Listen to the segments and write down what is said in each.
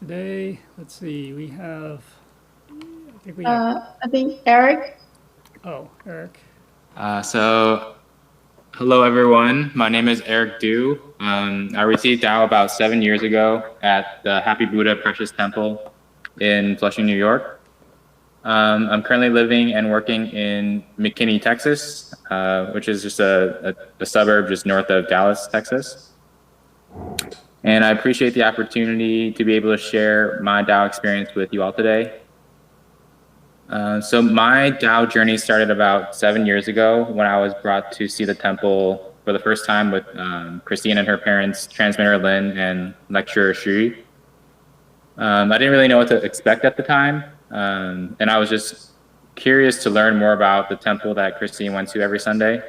today. Let's see, we have, I think we have, I think Eric. oh, Eric. So, hello everyone. My name is Eric Du. I received Tao about 7 years ago at the Happy Buddha Precious Temple in Flushing, New York. I'm currently living and working in McKinney, Texas, which is just a suburb just north of Dallas, Texas. And I appreciate the opportunity to be able to share my Tao experience with you all today. So my Tao journey started about 7 years ago when I was brought to see the temple for the first time with Christine and her parents, transmitter Lynn and lecturer Shu. I didn't really know what to expect at the time, and I was just curious to learn more about the temple that Christine went to every Sunday.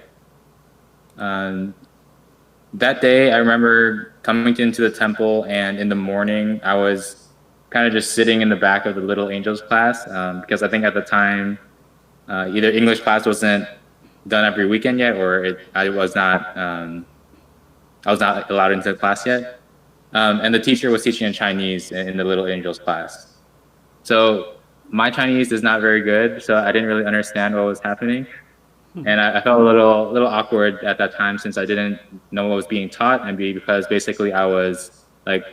That day, I remember coming into the temple, and in the morning, I was kind of just sitting in the back of the Little Angels class, because I think at the time, either English class wasn't done every weekend yet, or I was not allowed into the class yet. And the teacher was teaching in Chinese in the Little Angels class. So my Chinese is not very good, so I didn't really understand what was happening. And I felt a little awkward at that time since I didn't know what was being taught, and because basically I was like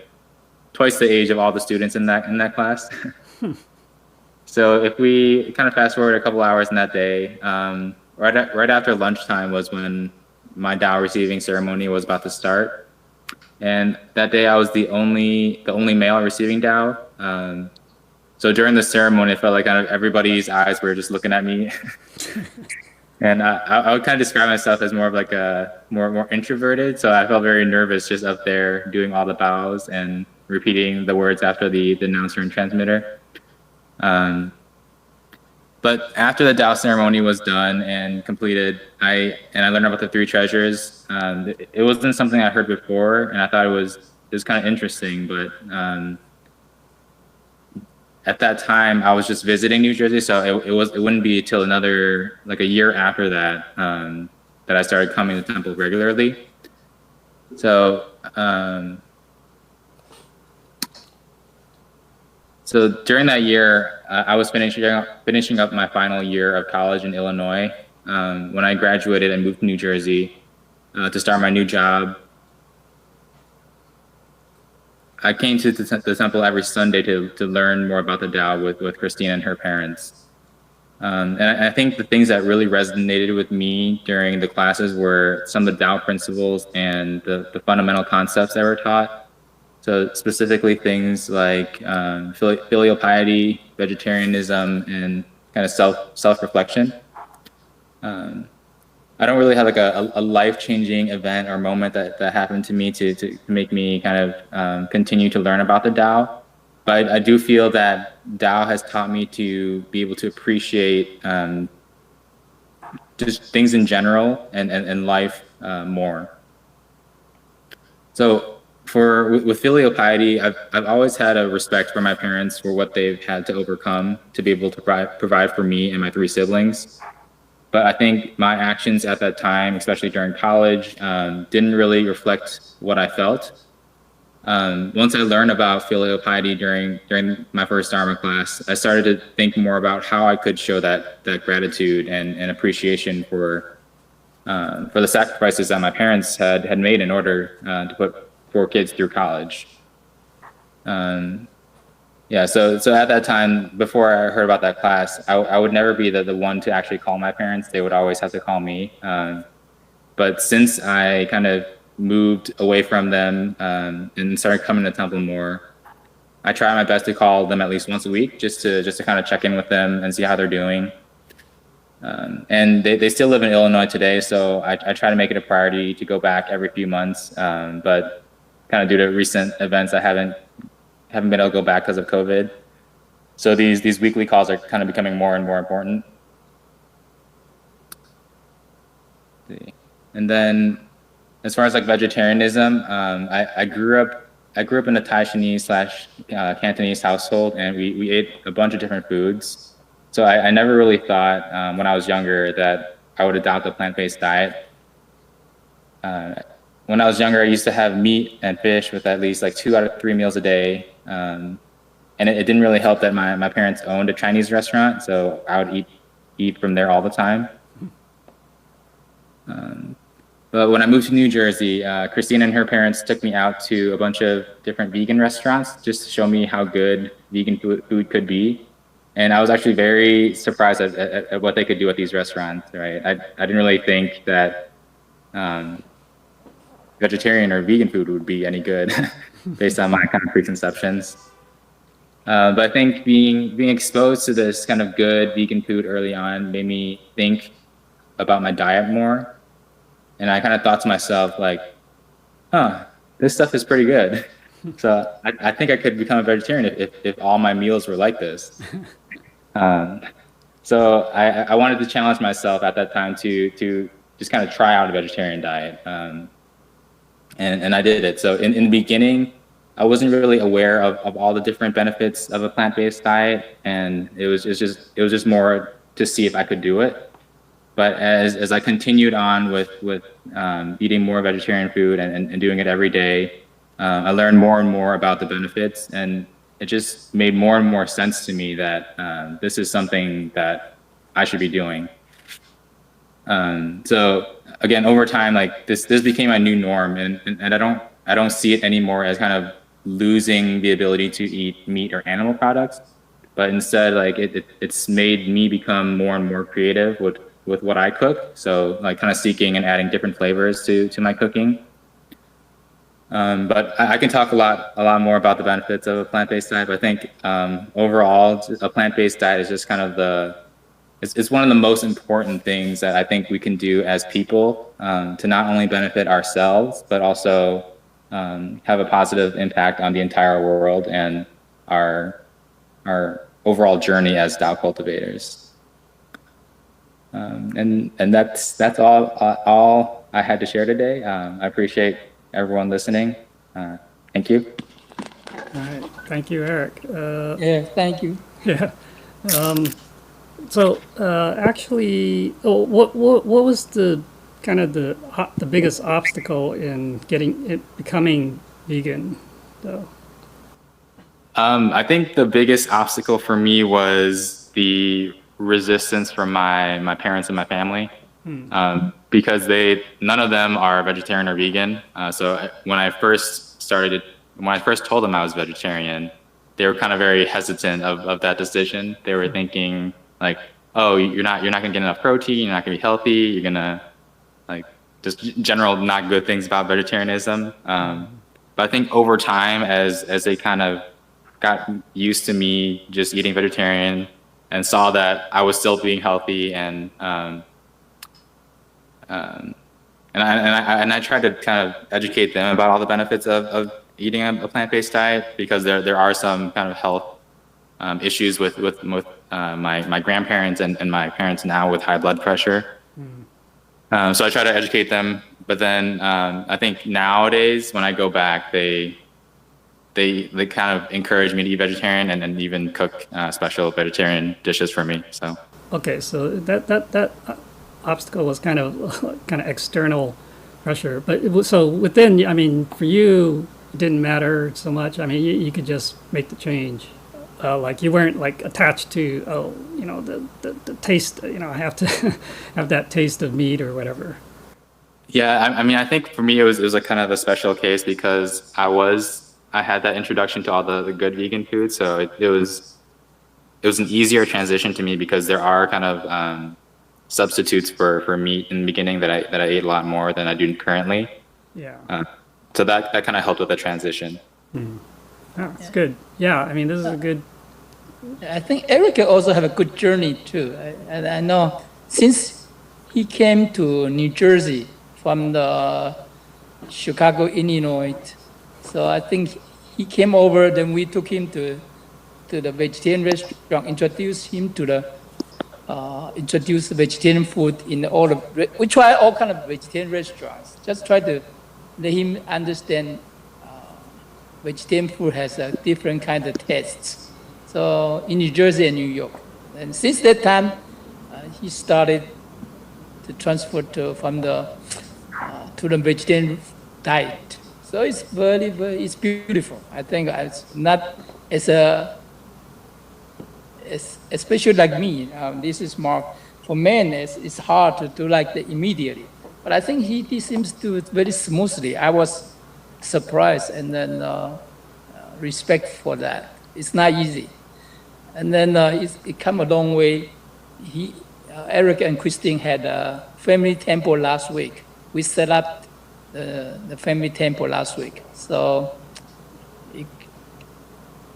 twice the age of all the students in that class. So if we kind of fast forward a couple hours in that day, right after lunchtime was when my Tao receiving ceremony was about to start. And that day I was the only male receiving Tao. So during the ceremony, it felt like kind of everybody's eyes were just looking at me. And I would kind of describe myself as more of like a more introverted. So I felt very nervous just up there doing all the bows and repeating the words after the announcer and transmitter. But after the Tao ceremony was done and completed, I learned about the three treasures. It wasn't something I heard before, and I thought it was kind of interesting. But at that time, I was just visiting New Jersey, so it wouldn't be till another like a year after that that I started coming to the temple regularly. So. So during that year, I was finishing up my final year of college in Illinois when I graduated and moved to New Jersey to start my new job. I came to the temple every Sunday to learn more about the Tao with Christine and her parents. And I think the things that really resonated with me during the classes were some of the Tao principles and the fundamental concepts that were taught. So specifically things like filial piety, vegetarianism, and kind of self-reflection. I don't really have like a life-changing event or moment that happened to me to make me kind of continue to learn about the Tao. But I do feel that Tao has taught me to be able to appreciate just things in general and life more. So with filial piety, I've always had a respect for my parents for what they've had to overcome to be able to provide for me and my three siblings. But I think my actions at that time, especially during college, didn't really reflect what I felt. Once I learned about filial piety during my first Dharma class, I started to think more about how I could show that gratitude and appreciation for the sacrifices that my parents had made in order to put 4 kids through college. Yeah, so at that time, before I heard about that class, I would never be the one to actually call my parents. They would always have to call me. But since I kind of moved away from them and started coming to temple more, I try my best to call them at least once a week just to kind of check in with them and see how they're doing. And they still live in Illinois today, so I try to make it a priority to go back every few months. But kind of due to recent events, I haven't been able to go back because of COVID. So these weekly calls are kind of becoming more and more important. And then, as far as like vegetarianism, I grew up in a Taishanese / Cantonese household, and we ate a bunch of different foods. So I never really thought when I was younger that I would adopt a plant-based diet. When I was younger, I used to have meat and fish with at least like 2 out of 3 meals a day. And it didn't really help that my parents owned a Chinese restaurant, so I would eat from there all the time. But when I moved to New Jersey, Christina and her parents took me out to a bunch of different vegan restaurants just to show me how good vegan food could be. And I was actually very surprised at what they could do at these restaurants, right? I didn't really think that vegetarian or vegan food would be any good based on my kind of preconceptions. But I think being exposed to this kind of good vegan food early on made me think about my diet more. And I kind of thought to myself, like, this stuff is pretty good. So I think I could become a vegetarian if all my meals were like this. So I wanted to challenge myself at that time to just kind of try out a vegetarian diet. And I did it. So in the beginning, I wasn't really aware of all the different benefits of a plant-based diet. And it was just more to see if I could do it. But as I continued on with eating more vegetarian food and doing it every day, I learned more and more about the benefits, and it just made more and more sense to me that this is something that I should be doing. So again, over time, like this became my new norm, and I don't see it anymore as kind of losing the ability to eat meat or animal products, but instead, like it's made me become more and more creative with what I cook. So like kind of seeking and adding different flavors to my cooking. But I can talk a lot more about the benefits of a plant-based diet. But I think overall, a plant-based diet is just kind of it's one of the most important things that I think we can do as people to not only benefit ourselves, but also have a positive impact on the entire world and our overall journey as Tao cultivators. And that's all I had to share today. I appreciate everyone listening. Thank you. All right. Thank you, Eric. Yeah, thank you. Yeah. So actually, what was the kind of the biggest obstacle in becoming vegan, though? I think the biggest obstacle for me was the resistance from my parents and my family, because none of them are vegetarian or vegan. So when I first told them I was vegetarian, they were kind of very hesitant of that decision. They were thinking like, oh, you're not gonna get enough protein, you're not gonna be healthy, you're gonna like just general not good things about vegetarianism. But I think over time, as they kind of got used to me just eating vegetarian and saw that I was still being healthy, and I tried to kind of educate them about all the benefits of eating a plant-based diet, because there are some kind of health issues with my grandparents and my parents now with high blood pressure. So I try to educate them, but then I think nowadays when I go back, they kind of encourage me to eat vegetarian and even cook special vegetarian dishes for me. So Okay, so that obstacle was kind of external pressure, but so within, I mean, for you, it didn't matter so much. I mean, you could just make the change. Like you weren't like attached to the taste. I have to have that taste of meat or whatever. yeah, I mean, I think for me it was like kind of a special case because I had that introduction to all the good vegan food, so it was an easier transition to me because there are kind of substitutes for meat in the beginning that I ate a lot more than I do currently. Yeah. So that kind of helped with the transition. Oh, it's good. Yeah, I mean, this is a good. I think Eric also have a good journey too. And I know since he came to New Jersey from the Chicago, Illinois, so I think he came over. Then we took him to the vegetarian restaurant, introduced vegetarian food in all of. We try all kind of vegetarian restaurants. Just try to let him understand vegetarian food has a different kind of tastes. So in New Jersey and New York, and since that time, he started to transfer from the vegetarian diet. So it's it's beautiful. I think it's not as especially like me, this is Mark. For men, it's hard to do like the immediately. But I think he seems to do it very smoothly. I was surprised and then respect for that. It's not easy. And then it come a long way. Eric and Christine had a family temple last week. We set up the family temple last week. So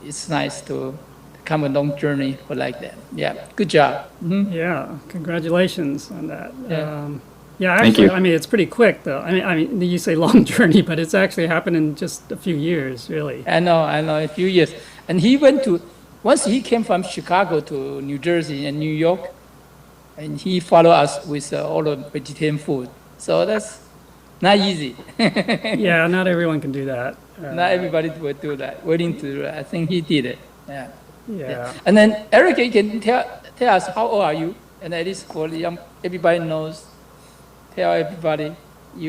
it's nice to come a long journey for like that. Yeah, good job. Mm-hmm. Yeah, congratulations on that. Yeah. Yeah, Thank actually, you. I mean, it's pretty quick though. I mean, you say long journey, but it's actually happened in just a few years, really. I know, a few years. And he once he came from Chicago to New Jersey and New York, and he followed us with all the vegetarian food. So that's not easy. Yeah, not everyone can do that. Not everybody would do that, willing to do that. I think he did it. Yeah. Yeah. And then Eric, you can tell us how old are you? And at least for the young, everybody knows. Tell everybody.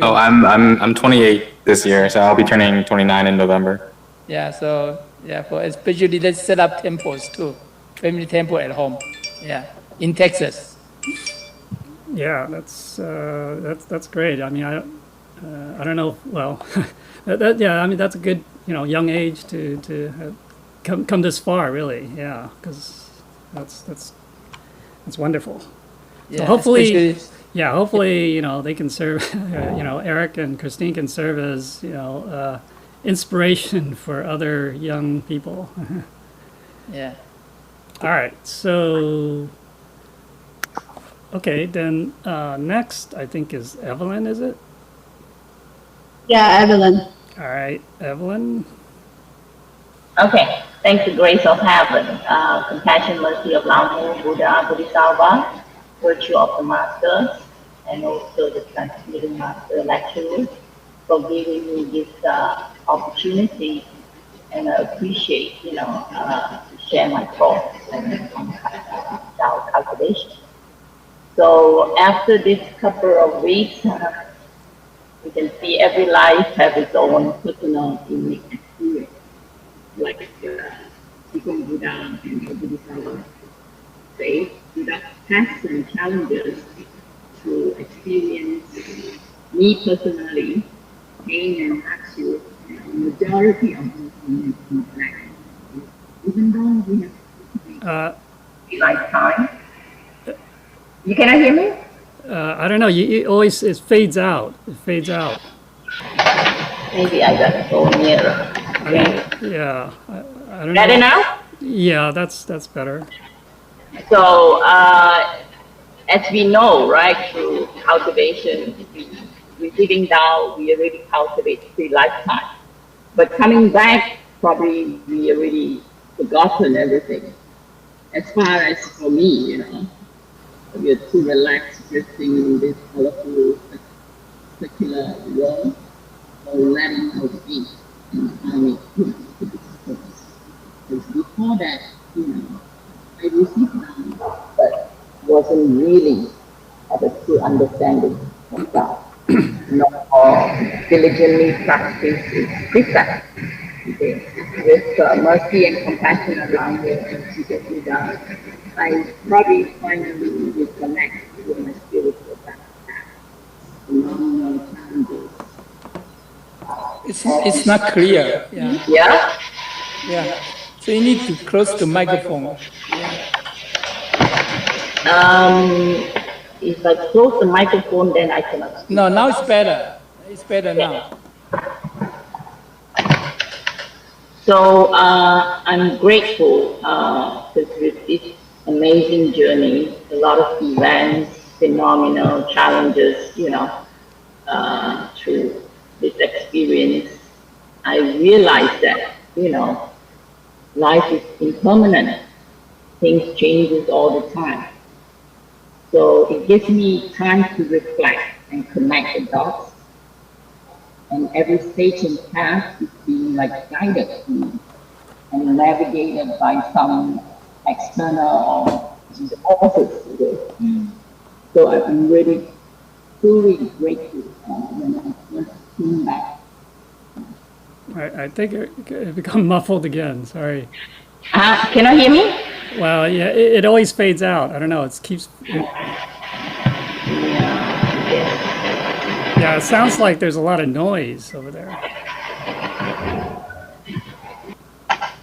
Oh, I'm 28 this year, so I'll be turning 29 in November. Yeah. So yeah, for especially let's set up temples too, family temple at home. Yeah, in Texas. Yeah, that's great. I mean, I don't know. Well, yeah, I mean that's a good young age to have come this far, really. Yeah, because that's wonderful. Yeah, So hopefully, especially- they can serve. Eric and Christine can serve as inspiration for other young people. Yeah. All right, so. Okay, then next I think is Evelyn, is it? Yeah, Evelyn. All right, Evelyn. Okay, thanks the grace of heaven, compassion, mercy of Lama, Buddha, Bodhisattva, virtue of the masters, and also the transmitting master lecturers for giving me this opportunity, and I appreciate, to share my thoughts and Tao cultivation. So after this couple of weeks, you can see every life has its own personal unique experience. Like people Buddha and Bodhisattva say, without tests and challenges to experience me personally, pain and hardship, and majority of us in life. Even though we have lifetime. You cannot hear me? I don't know. You always it fades out. It fades out. Maybe I got to go nearer. I mean, yeah. I don't Better know. now? Yeah, that's better. So, as we know, right, through cultivation, we sitting down, we already cultivate 3 lifetimes. But coming back, probably we already forgotten everything. As far as for me, we are too relaxed drifting in this colorful secular world, or letting our feet find it, to be purpose. Because before that, I received them, but wasn't really have a true understanding of God. Not all diligently practice is different. Okay. With mercy and compassion around me and to get me down, I probably finally will connect with my spiritual path. Phenomenal challenges. It's not clear. Yeah. Yeah? Yeah. So you need to close the microphone. If I close the microphone, then I cannot speak. No, now it's better. It's better now. So I'm grateful because with this amazing journey, a lot of events, phenomenal challenges, through this experience, I realized that, life is impermanent. Things changes all the time. So it gives me time to reflect and connect the dots. And every stage in path is being like guided and navigated by some external forces. So I've been really truly grateful when I first came back. I think it become muffled again. Sorry. Can you hear me? Well, yeah, it always fades out. I don't know. It keeps. Yeah, it sounds like there's a lot of noise over there.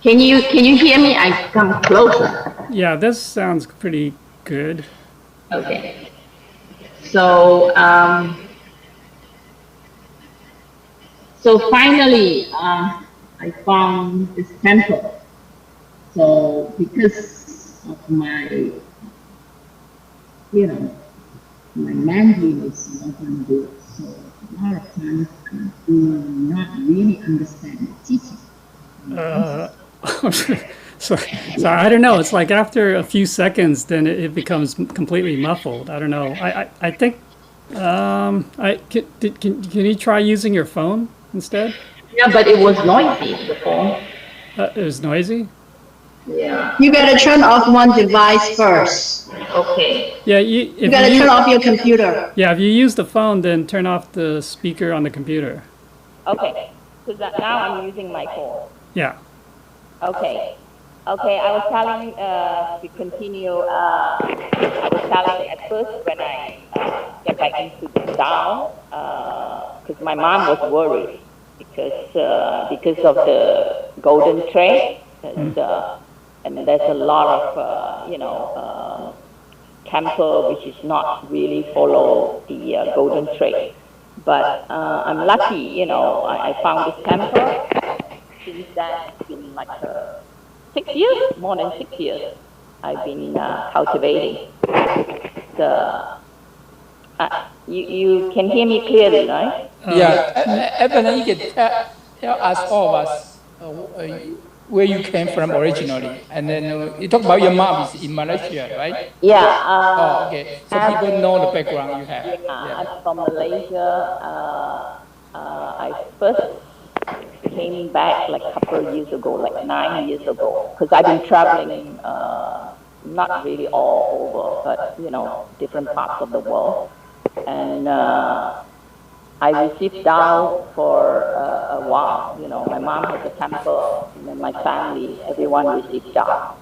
Can you hear me? I come closer. Yeah, this sounds pretty good. Okay. So so finally I found this temple. So because of my my Mandarin is not going good, so a lot of times I do not really understand the teaching. So I don't know. It's like after a few seconds, then it becomes completely muffled. I don't know. I think. Can you try using your phone instead? Yeah, but it was noisy before. It was noisy. Yeah. You gotta turn off one device first. Okay. Yeah, You gotta turn off your computer. Yeah, if you use the phone, then turn off the speaker on the computer. Okay, because now I'm using my phone. Yeah. Okay. Okay, I was telling, to continue, I was telling at first when I get back into the Tao, because my mom was worried because of the golden thread, and there's a lot of, temple which is not really follow the golden thread. But I'm lucky, I found this temple. Since then, it's been like 6 years, more than 6 years, I've been cultivating. You can hear me clearly, right? Yeah, Evelyn, you can tell us, all of us, where you came from originally. And then you talk about your mom is in Malaysia, right? Yeah. Oh, okay. So people know the background you have. I'm from Malaysia. I first came back like a couple of years ago, like 9 years ago, because I've been traveling, not really all over, but different parts of the world. And I received Tao for a while. My mom has a temple, and then my family, everyone received Tao.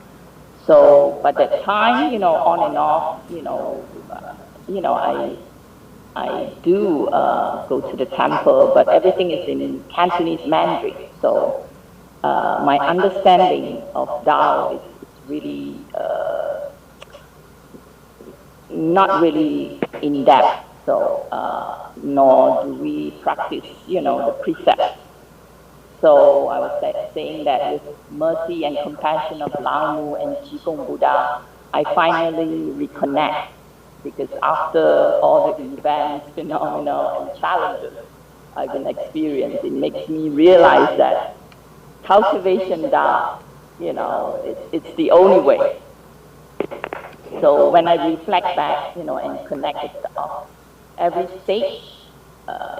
So by that time, on and off, I do go to the temple, but everything is in Cantonese Mandarin. So my understanding of Tao is really not really in depth. So nor do we practice, the precepts. So I was saying that with mercy and compassion of Lao Mu and Qigong Buddha, I finally reconnect. Because after all the events, phenomena, and challenges I've been experiencing, it makes me realize that cultivation Tao, it's the only way. So when I reflect back, and connect with Tao, every stage,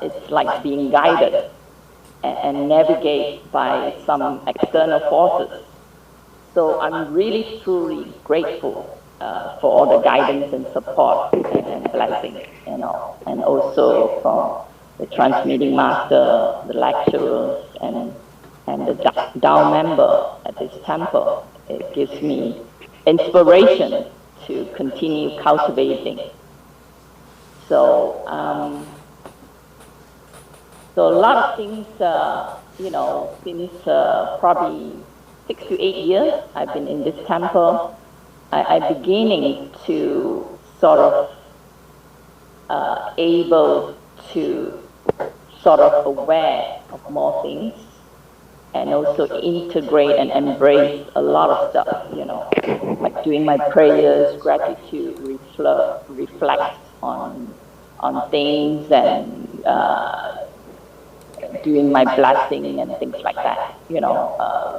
it's like being guided and navigate by some external forces. So I'm really, truly grateful for all the guidance and support and blessings, and also from the transmitting master, the lecturers, and the Tao member at this temple. It gives me inspiration to continue cultivating. So, so a lot of things, since probably 6 to 8 years I've been in this temple, I'm beginning to sort of able to sort of aware of more things, and also integrate and embrace a lot of stuff, like doing my prayers, gratitude, reflect on things, and doing my blessing and things like that,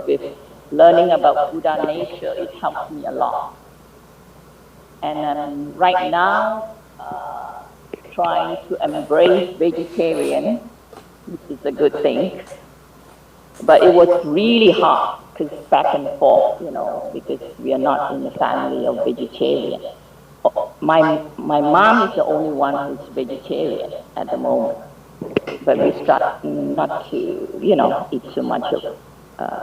with learning about Buddha nature, it helps me a lot. And right now, trying to embrace vegetarian, which is a good thing. But it was really hard, because back and forth, because we are not in the family of vegetarian. My mom is the only one who's vegetarian at the moment. But we start not to, eat too much of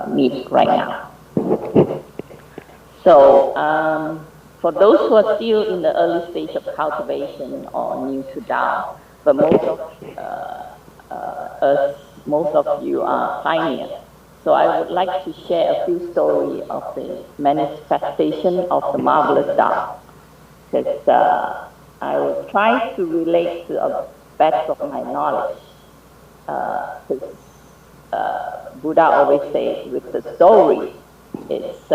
meat right now. So for those who are still in the early stage of cultivation or new to Tao, but most of you are pioneers. So I would like to share a few stories of the manifestation of the marvelous Tao, because I will try to relate to the best of my knowledge. Because Buddha always says, with the story, it's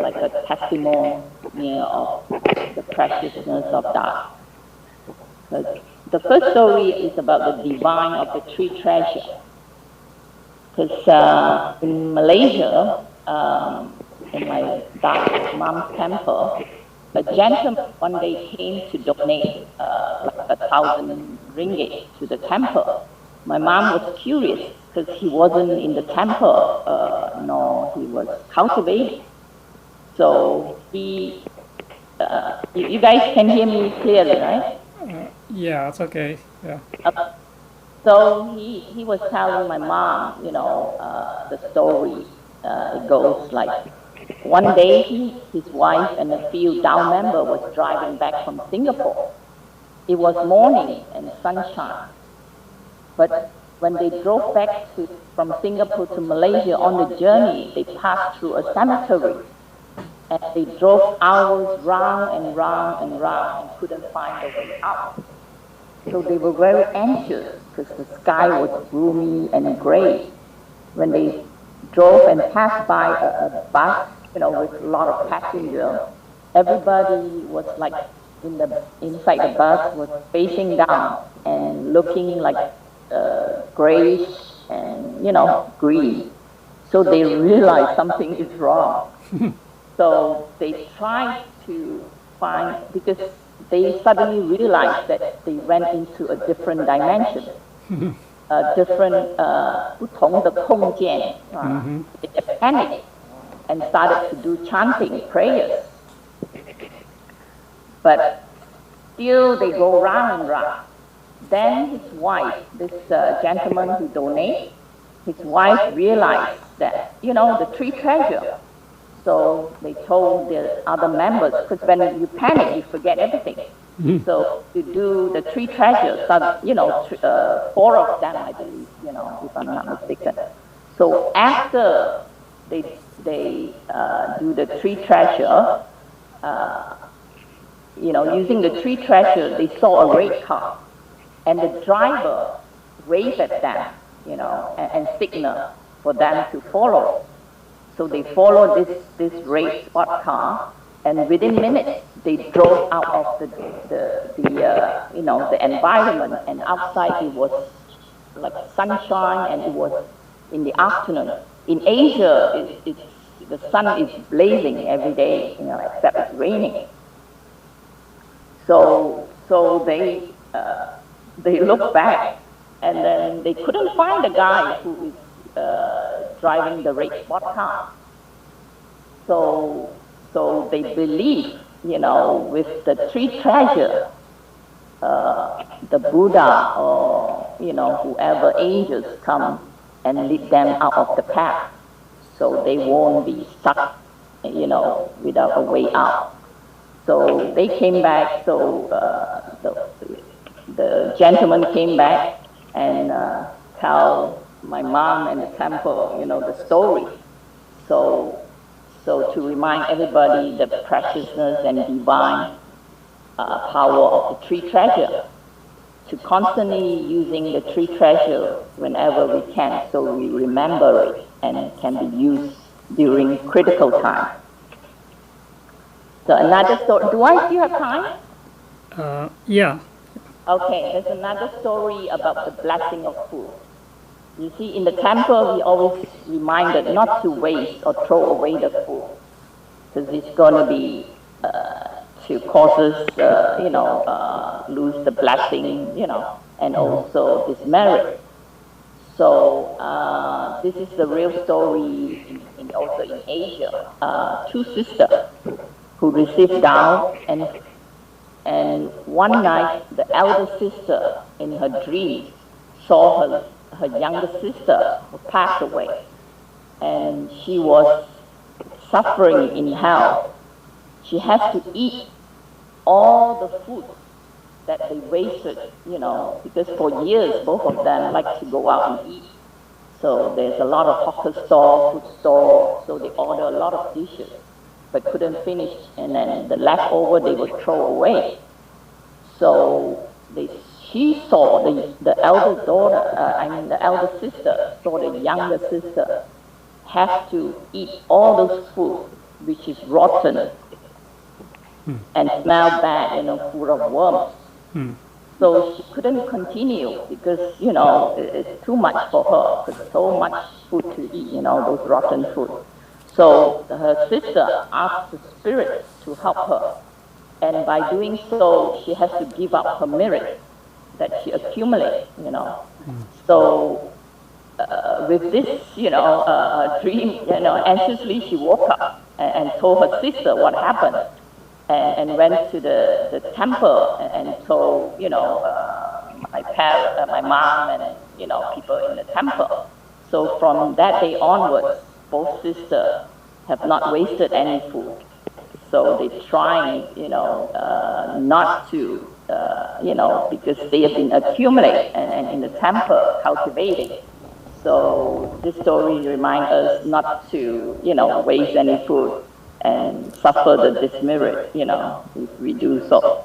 like a testimony of the preciousness of Tao. The first story is about the divine of the tree treasure. Because in Malaysia, in my mom's temple, a gentleman one day came to donate like 1,000 ringgit to the temple. My mom was curious because he wasn't in the temple, nor he was cultivating. So you guys can hear me clearly, right? Yeah, it's okay. Yeah. So he was telling my mom, the story. It goes like, one day his wife and a few Dao members was driving back from Singapore. It was morning and sunshine. But when they drove back from Singapore to Malaysia on the journey, they passed through a cemetery. And they drove hours round and round and round and couldn't find a way out. So they were very anxious because the sky was gloomy and gray. When they drove and passed by a bus, with a lot of passengers, everybody was like inside the bus was facing down and looking like grayish and green. So they realized something is wrong. So they tried to find, because they suddenly realized that they went into a different dimension, a different 不同的空间. They panicked and started to do chanting, prayers. But still they go round and round. Then his wife, this gentleman who donated, his wife realized that, the tree treasure. So they told the other members, because when you panic, you forget everything. So to do the tree treasures, 4 of them, I believe, if I'm not mistaken. So after they do the tree treasure, using the tree treasure, they saw a red car, and the driver waved at them, and signaled for them to follow. So they followed this red sport car, and within minutes they drove out of the environment, and outside it was like sunshine, and it was in the afternoon. In Asia, the sun is blazing every day, except it's raining. So they looked back, and then they couldn't find the guy who is driving the red sport car. So they believe, with the tree treasure, the Buddha or, whoever angels come and lead them out of the path, so they won't be stuck, without a way out. So they came back, so the gentleman came back and tell my mom and the temple, the story. So to remind everybody the preciousness and divine power of the tree treasure, to constantly using the tree treasure whenever we can, so we remember it and can be used during critical time. So another story. Do I still have time? Yeah. Okay, there's another story about the blessing of food. You see, in the temple, we always reminded not to waste or throw away the food, because it's going to be to cause us, lose the blessing, and also dismerit. So this is the real story also in Asia. 2 sisters who received Tao, and one night the elder sister in her dreams saw her younger sister who passed away, and she was suffering in hell. She has to eat all the food that they wasted, because for years both of them like to go out and eat. So there's a lot of hawker store, food store, so they order a lot of dishes, but couldn't finish, and then the leftover they would throw away. So she saw the elder daughter, the elder sister saw the younger sister have to eat all those food which is rotten and smell bad, full of worms. So she couldn't continue because, it's too much for her, because so much food to eat, those rotten food. So her sister asked the spirit to help her. And by doing so, she has to give up her merit that she accumulated, So with this, dream, anxiously she woke up and told her sister what happened. And went to the temple and told, my mom and, people in the temple. So from that day onwards, both sisters have not wasted any food. So they're trying, not to, because they have been accumulating and in the temple cultivating. So this story reminds us not to, waste any food and suffer the dismerit, if we do so.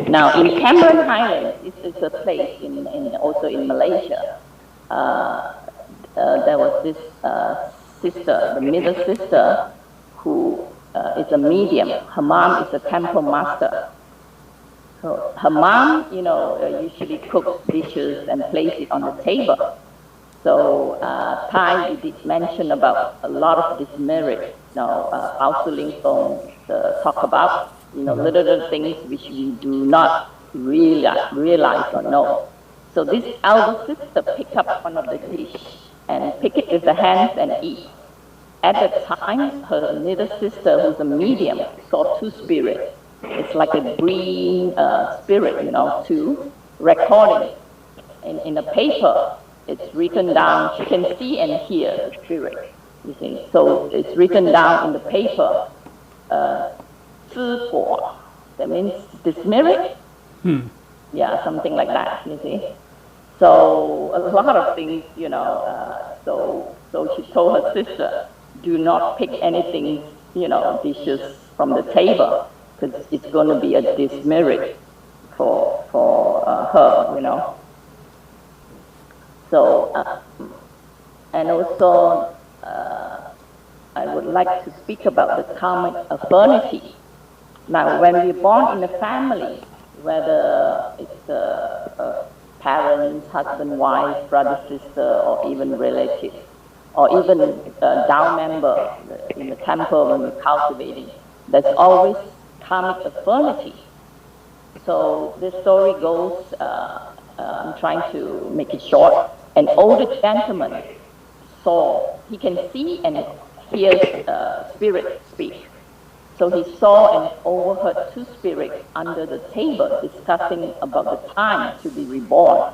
Now, in Cameron Highlands, this is a place also in Malaysia. There was this sister, the middle sister, who is a medium. Her mom is a temple master. So her mom, usually cooks dishes and place it on the table. So Thai did mention about a lot of dismerit. Bao Su Ling Tong talk about, little things which we do not realize or know. So this elder sister picked up one of the dish and pick it with the hands and eat. At the time, her middle sister, who's a medium, saw two spirits. It's like a green spirit, two recording in the paper. It's written down. She can see and hear the spirit. You see, so it's written down in the paper. 知果, that means dismerit. Yeah, something like that. You see. So a lot of things, So she told her sister, do not pick anything, dishes from the table, because it's going to be a dismerit for her, So, and also, I would like to speak about the karmic affinity. Now, when we're born in a family, whether it's parents, husband, wife, brother, sister, or even relatives, or even a down member in the temple when we're cultivating, there's always karmic affinity. So this story goes, I'm trying to make it short. An older gentleman saw, he can see and hear spirits speak. So he saw and overheard two spirits under the table discussing about the time to be reborn.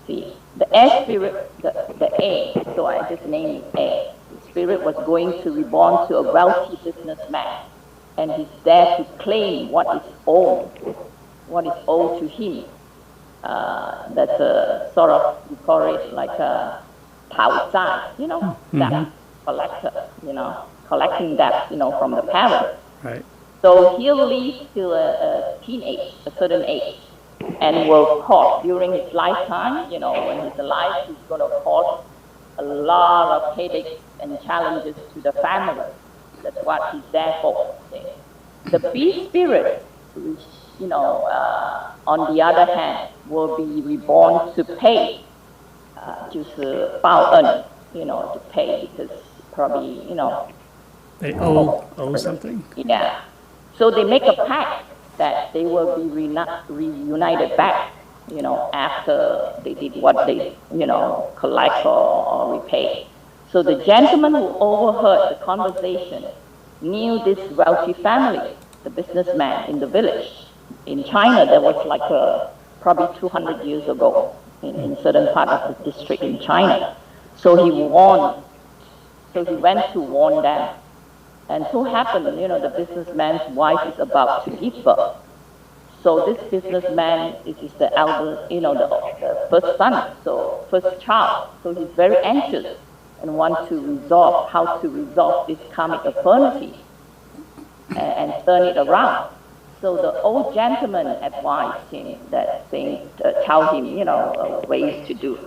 See, the air spirit, the A, so I just named it A. The spirit was going to reborn to a wealthy businessman, and he's there to claim what is owed to him. That's a sort of, we call it like a Tao Zai, debt collector, collecting debt, from the parents. Right. So he'll live till a teenage, a certain age, and will cause during his lifetime, when he's alive, he's going to cause a lot of headaches and challenges to the family. That's what he's there for. The B spirit, which, on the other hand, will be reborn to pay, 就是报恩, to pay, because probably, They owe something. Yeah. So they make a pact that they will be reunited back, after they did what they, collect or repay. So the gentleman who overheard the conversation knew this wealthy family, the businessman in the village. In China, there was like probably 200 years ago in certain part of the district in China. So he warned So he went to warn them. And so happened, the businessman's wife is about to give birth. So this businessman is the elder, the first son, so first child. So he's very anxious and wants to resolve how to resolve this karmic affinity and turn it around. So the old gentleman advised him that thing, tell him, ways to do.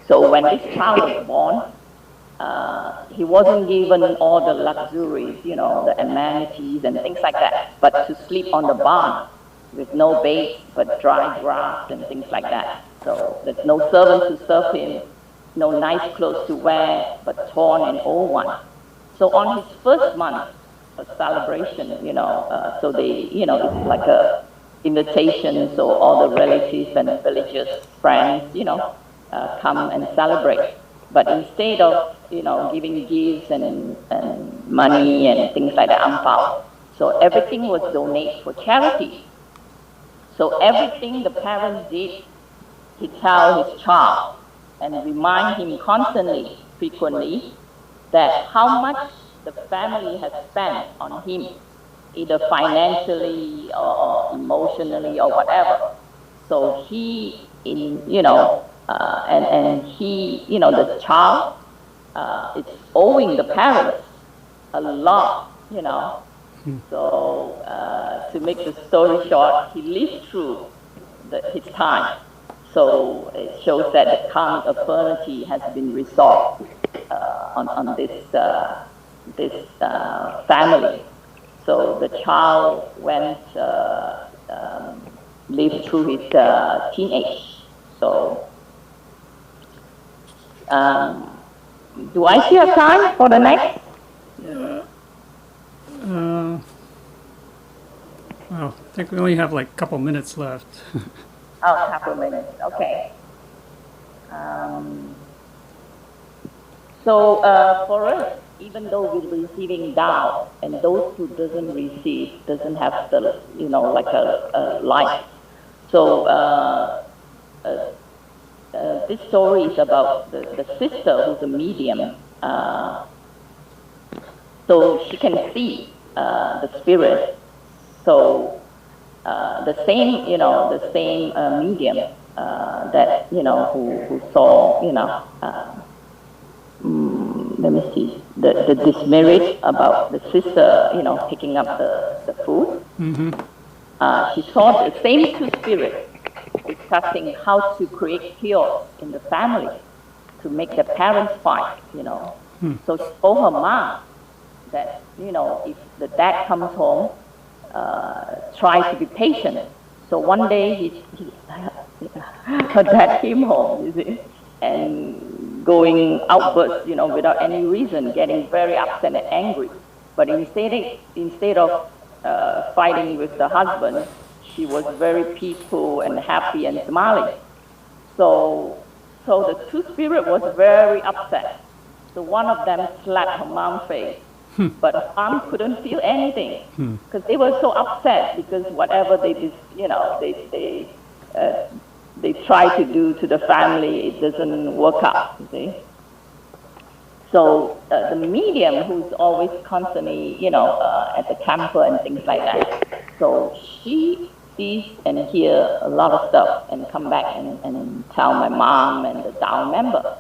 So when this child was born, he wasn't given all the luxuries, the amenities and things like that, but to sleep on the barn with no bait but dry grass and things like that. So there's no servant to serve him, no nice clothes to wear, but torn and old one. So on his first month of celebration, so they, it's like a invitation, so all the relatives and villagers, friends, come and celebrate. But instead of, giving gifts and money and things like that, ampao, so everything was donated for charity. So everything the parents did, he tell his child and remind him constantly, frequently, that how much the family has spent on him, either financially or emotionally or whatever. So he, and he, the child is owing the parents a lot, So to make the story short, he lived through his time. So it shows that the karmic affinity has been resolved on this family. So the child lived through his teenage. So do I still have time for the next? Well, I think we only have like a couple minutes left. Oh, a couple minutes, okay. So for us, even though we're receiving Tao, and those who doesn't receive, doesn't have the, like a life. So this story is about the sister who's a medium. So she can see the spirit. So the same, medium that, who saw, let me see, the dismerit about the sister, picking up the food. Mm-hmm. She saw the same two spirits discussing how to create chaos in the family to make the parents fight, So she told her mom that, if the dad comes home, try to be patient. So one day her dad came home, you see, and going outwards, without any reason, getting very upset and angry. But instead of fighting with the husband, she was very peaceful and happy and smiling. So the two spirits was very upset. So one of them slapped her mom's face. But her mom couldn't feel anything because they were so upset because whatever they did, they try to do to the family, it doesn't work out, you see. So the medium, who's always constantly, at the temple and things like that, so she sees and hear a lot of stuff and come back and tell my mom and the Dao member.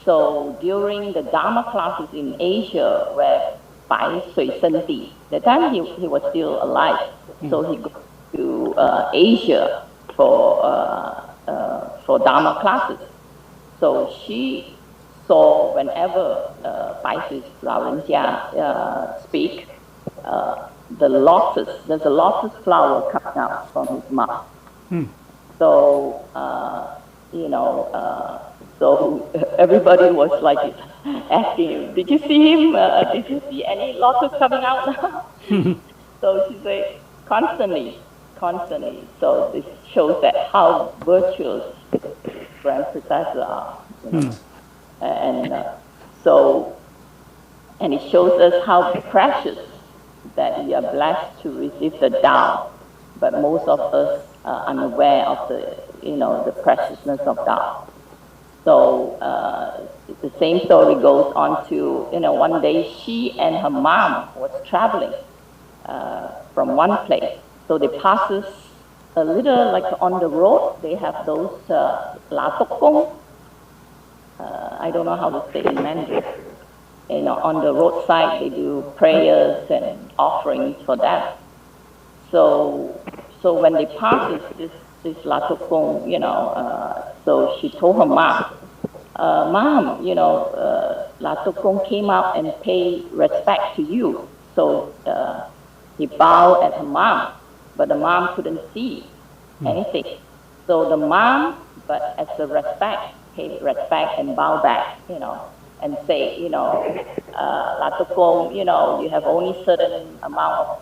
So during the Dharma classes in Asia, where Bai Sui Senti, the time he was still alive, so he goes to Asia for Dharma classes. So she saw whenever Bai Sui Laorencia speak, there's a lotus flower coming out from his mouth. So, so everybody was like asking him, did you see him? Did you see any lotus coming out? So she said, constantly. So this shows that how virtuous grand princesses are. And and it shows us how precious that we are blessed to receive the Tao, but most of us are unaware of the, the preciousness of Tao. So the same story goes on to, one day she and her mom was traveling from one place. So they passes a little, like on the road, they have those lá tốc công. I don't know how to say in Mandarin. On the roadside, they do prayers and offerings for that. So when they passes this lá tốc công, so she told her mom, Mom, lá tốc công came out and paid respect to you. So he bowed at her mom, but the mom couldn't see anything. So the mom, but as a respect, paid respect and bowed back, and say, lá tốc công, you have only certain amount of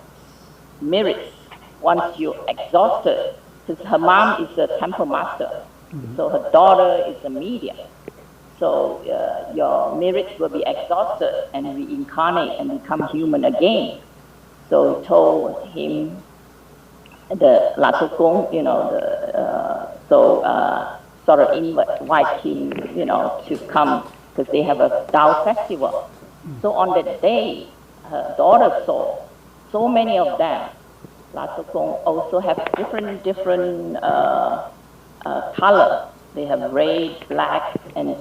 merits. Once you're exhausted, because her mom is a temple master, so her daughter is a medium. So your merits will be exhausted and reincarnate and become human again. So told him the lá tốc công, sort of invite him, to come because they have a Tao festival. So on that day, her daughter saw so many of them. Lá tốc công also have different color. They have red, black, and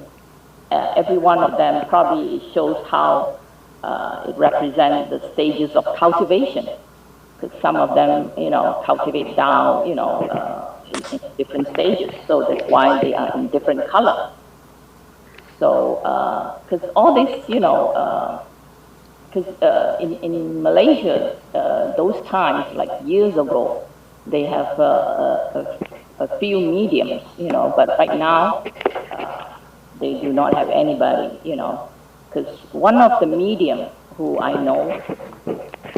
every one of them probably shows how it represents the stages of cultivation. Because some of them, cultivate down, in different stages. So that's why they are in different color. So, because all this, because in Malaysia, those times, like years ago, they have a few mediums, but right now, they do not have anybody, because one of the medium who I know,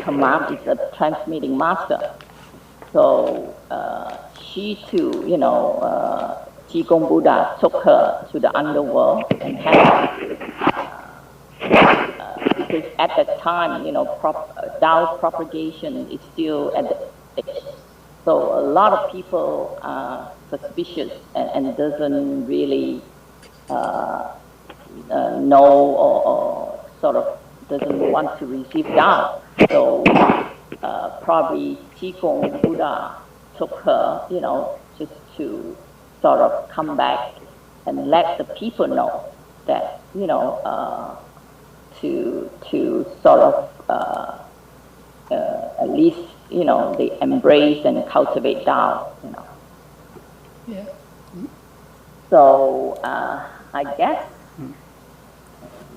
her mom is a transmitting master. So she too, Chi Kung Buddha took her to the underworld and had because at that time, Tao's propagation is still at the stage. So a lot of people are suspicious and doesn't really know or sort of doesn't want to receive Tao. So probably Chi Kung Buddha took her, just to sort of come back and let the people know that, to sort of at least, they embrace and cultivate Tao, Yeah. So I guess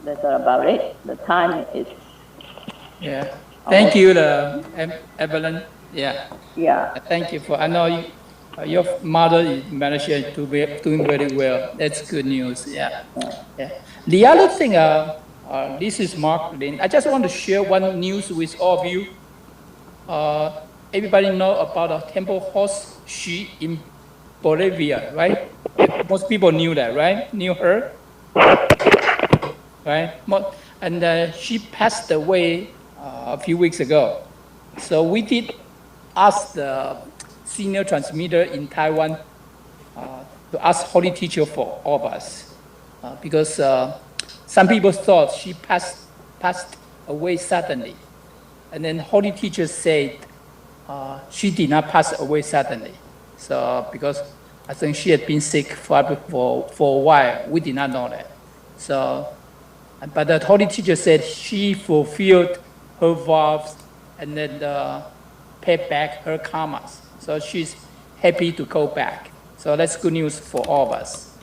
that's about it. The time is. Yeah. Thank you, Evelyn. Yeah. Yeah. Thank you for. I know your mother in Malaysia is doing very well. That's good news. Yeah. Yeah. The other thing, this is Mark Lin. I just want to share one news with all of you. Everybody know about the temple host Xu in Bolivia, right? Most people knew that, right? Knew her, right? And she passed away a few weeks ago. So we did ask the senior transmitter in Taiwan to ask Holy Teacher for all of us, because some people thought she passed away suddenly, and then Holy Teacher said she did not pass away suddenly. So because I think she had been sick for a while, we did not know that. So, but the Holy Teacher said she fulfilled her vows and then paid back her karmas. So she's happy to go back. So that's good news for all of us.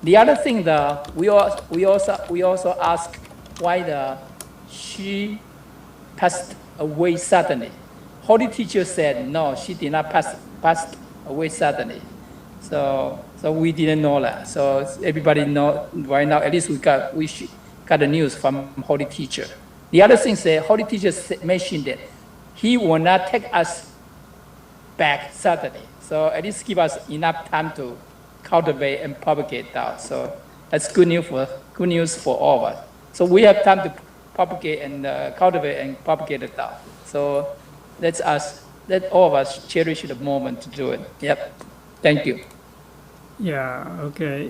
The other thing, we also ask why she passed away suddenly. Holy Teacher said no, she did not pass away suddenly. So we didn't know that. So everybody know right now. At least we got the news from Holy Teacher. The other thing is Holy Teacher mentioned that he will not take us back suddenly. So at least give us enough time to cultivate and propagate Tao. So that's good news for all of us. So we have time to propagate and cultivate and propagate the Tao. So let all of us cherish the moment to do it. Yep. Thank you. Yeah. Okay.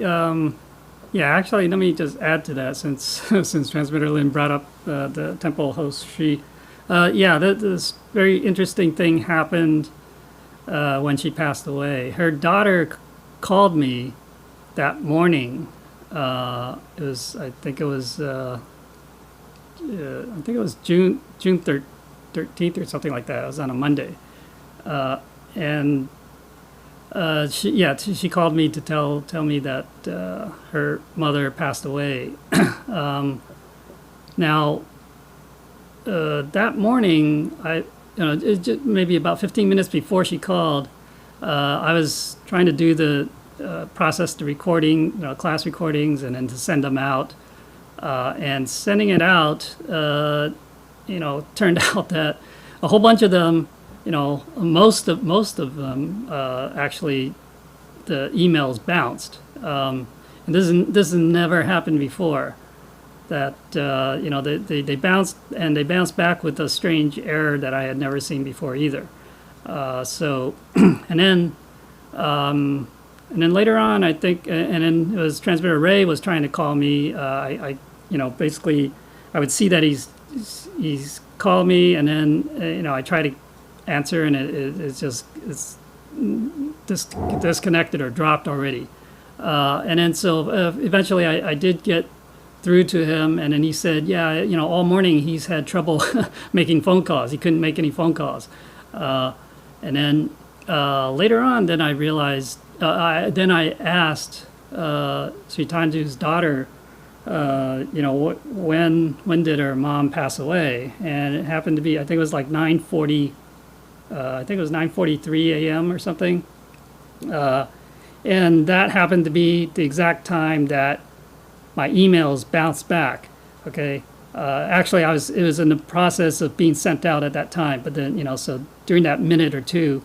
Yeah, actually, let me just add to that since since Transmitter Lynn brought up the temple host Shi. Yeah, this very interesting thing happened when she passed away. Her daughter called me that morning. It was, I think it was June 13th or something like that. It was on a Monday, and she called me to tell me that her mother passed away. Now, that morning, it just maybe about 15 minutes before she called, I was trying to do the process the recording, class recordings, and then to send them out. And sending it out, turned out that a whole bunch of them, most of them actually the emails bounced. And this has never happened before. That they bounced, and they bounced back with a strange error that I had never seen before either. And then later on, I think, and then it was Transmitter Ray was trying to call me. Basically, I would see that he's called me, and then I try to answer, and it's disconnected or dropped already. And then so eventually, I did get through to him, and then he said, yeah, all morning he's had trouble making phone calls. He couldn't make any phone calls. And then later on, then I realized, then I asked Sri Tanju's daughter, when did her mom pass away? And it happened to be, I think it was like 9:40, I think it was 9:43 a.m. or something. And that happened to be the exact time that my emails bounced back. Okay. Actually, it was in the process of being sent out at that time, but then, so during that minute or two,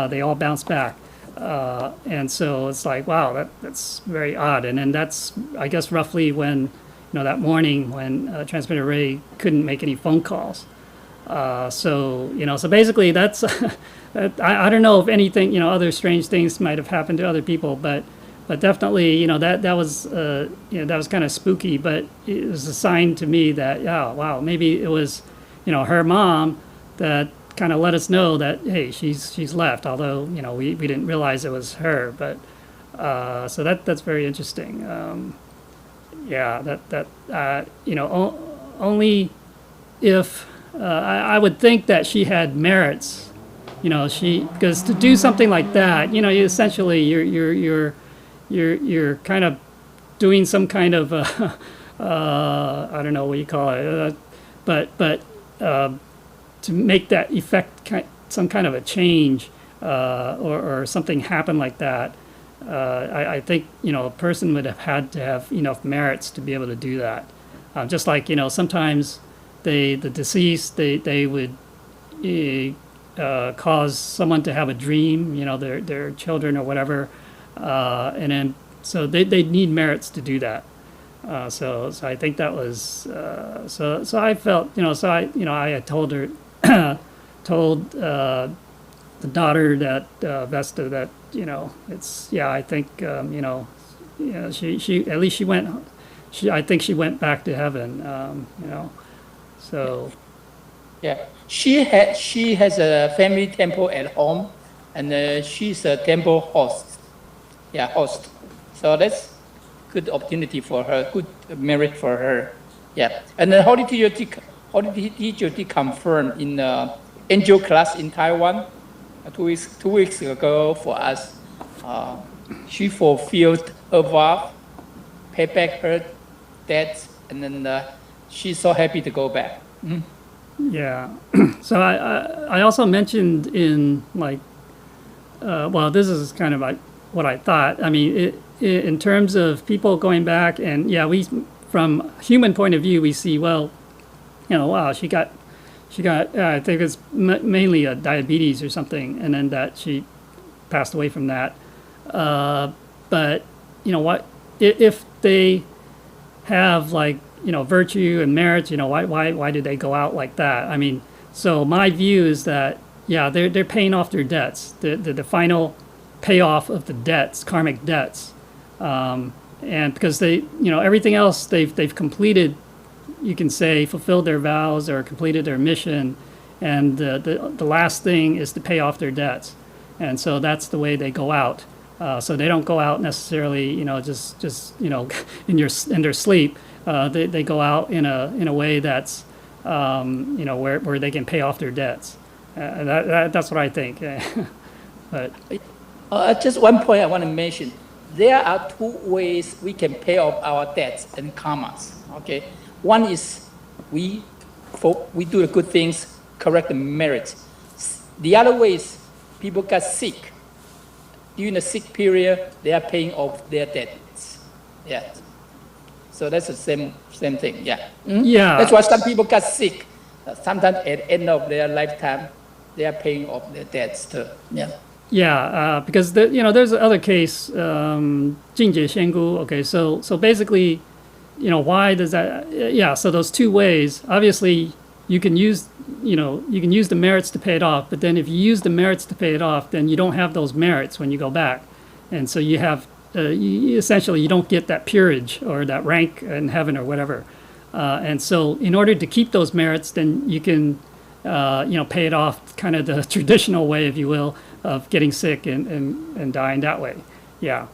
they all bounced back. And so it's like, wow, that's very odd. And then that's, I guess, roughly when, that morning when Transmitter Ray couldn't make any phone calls. So basically that's, I don't know if anything, other strange things might have happened to other people, but definitely, that was kind of spooky, but it was a sign to me that, wow, maybe it was, her mom that kind of let us know that, hey, she's left, although, we didn't realize it was her, but, so that's very interesting. Only if, I would think that she had merits, because to do something like that, essentially you're kind of doing some kind of I don't know what you call it, but to make that effect some kind of a change or something happen like that, I think a person would have had to have enough merits to be able to do that. Just like sometimes the deceased they would cause someone to have a dream, their children or whatever. And then, so they need merits to do that. So I think that was, so I felt, I had told her, told the daughter that, Vesta, that, it's, I think, she, at least I think she went back to heaven, so. Yeah, she has a family temple at home, and she's a temple host. Yeah, host. So that's good opportunity for her, good merit for her. Yeah, and the Holy Teacher did confirm in angel class in Taiwan 2 weeks ago for us. She fulfilled her vow, paid back her debts, and then she's so happy to go back. Mm-hmm. Yeah. So I also mentioned in this is kind of like what I thought. I mean, in terms of people going back, and we, from human point of view, we see, wow, she got, I think it's mainly a diabetes or something, and then that she passed away from that. But what if they have virtue and merit, why did they go out like that? I mean, so my view is that they're paying off their debts, the final payoff of the debts, karmic debts, and because they, everything else they've completed, you can say fulfilled their vows or completed their mission, and the last thing is to pay off their debts, and so that's the way they go out. So they don't go out necessarily, just in their sleep. They go out in a way that's where they can pay off their debts. That's what I think. But just one point I want to mention. There are two ways we can pay off our debts and karmas. Okay, one is we do the good things, correct the merit. The other way is people got sick. During the sick period, they are paying off their debts. Yeah. So that's the same thing. Yeah. Yeah. That's why some people got sick. Sometimes at the end of their lifetime, they are paying off their debts too. Yeah. Yeah, because there's another case, 境界仙姑. Okay, so basically, why does that? Yeah, so those two ways. Obviously, you can use the merits to pay it off, but then if you use the merits to pay it off, then you don't have those merits when you go back, and so you have essentially you don't get that peerage or that rank in heaven or whatever. And so in order to keep those merits, then you can pay it off kind of the traditional way, if you will, of getting sick and dying that way. Yeah.